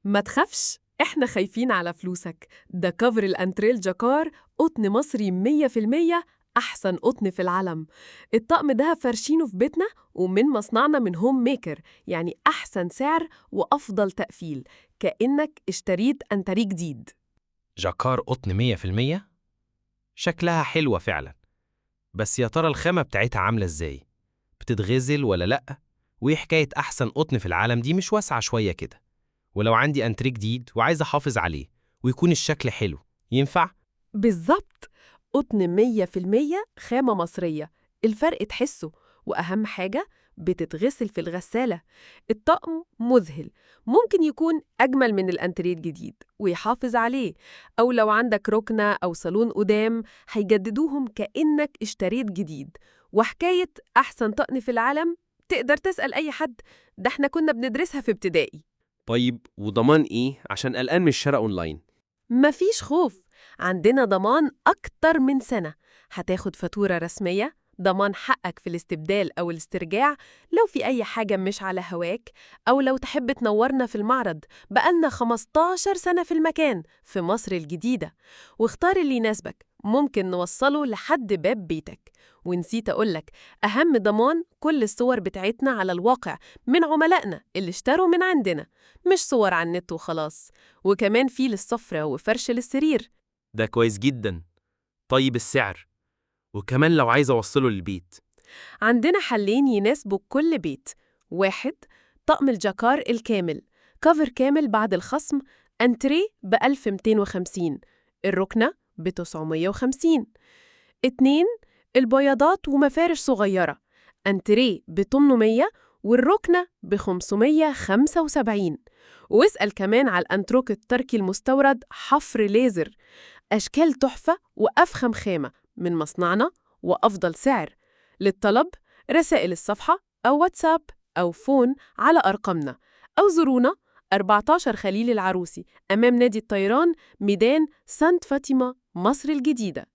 ما تخافش، إحنا خايفين على فلوسك. ده كفر الأنتريل جاكار قطن مصري 100%، أحسن قطن في العالم. الطقم ده فرشينه في بيتنا ومن مصنعنا من هوم ميكر، يعني أحسن سعر وأفضل تقفيل، كأنك اشتريت أنتري جديد. جاكار قطن 100%؟ شكلها حلوة فعلا، بس يا ترى الخامة بتاعتها عاملة ازاي؟ بتتغزل ولا لأ؟ وإيه حكاية أحسن قطن في العالم دي مش واسعة شوية كده؟ ولو عندي أنتريه جديد وعايز أحافظ عليه ويكون الشكل حلو، ينفع؟ بالظبط، قطن 100% خامة مصرية. الفرق تحسه، وأهم حاجة بتتغسل في الغسالة. الطقم مذهل، ممكن يكون أجمل من الأنتريه الجديد ويحافظ عليه، أو لو عندك ركنة أو صالون قدام هيجددوهم كأنك اشتريت جديد. وحكاية أحسن طقن في العالم تقدر تسأل أي حد، ده احنا كنا بندرسها في ابتدائي. طيب وضمان إيه عشان قلقان من الشراء أونلاين؟ مفيش خوف، عندنا ضمان أكتر من سنة. هتاخد فاتورة رسمية، ضمان حقك في الاستبدال أو الاسترجاع لو في أي حاجة مش على هواك، أو لو تحب تنورنا في المعرض. بقالنا 15 سنة في المكان في مصر الجديدة، واختار اللي يناسبك، ممكن نوصله لحد باب بيتك. ونسيت أقولك، أهم ضمان كل الصور بتاعتنا على الواقع من عملائنا اللي اشتروا من عندنا، مش صور على النت وخلاص. وكمان في للسفرة وفرش للسرير. ده كويس جدا. طيب السعر؟ وكمان لو عايز أوصله للبيت. عندنا حلين يناسبوا كل بيت. واحد، طقم الجاكار الكامل، كفر كامل بعد الخصم، أنتريه ب1250، الركنة ب950. اتنين، البياضات ومفارش صغيرة، أنتريه ب800 والركنة ب575. واسأل كمان على الأنتروك التركي المستورد حفر ليزر، أشكال تحفة وأفخم خامة من مصنعنا وأفضل سعر. للطلب، رسائل الصفحة أو واتساب أو فون على أرقامنا، أو زورونا 14 خليل العروسي أمام نادي الطيران، ميدان سانت فاطمة، مصر الجديدة.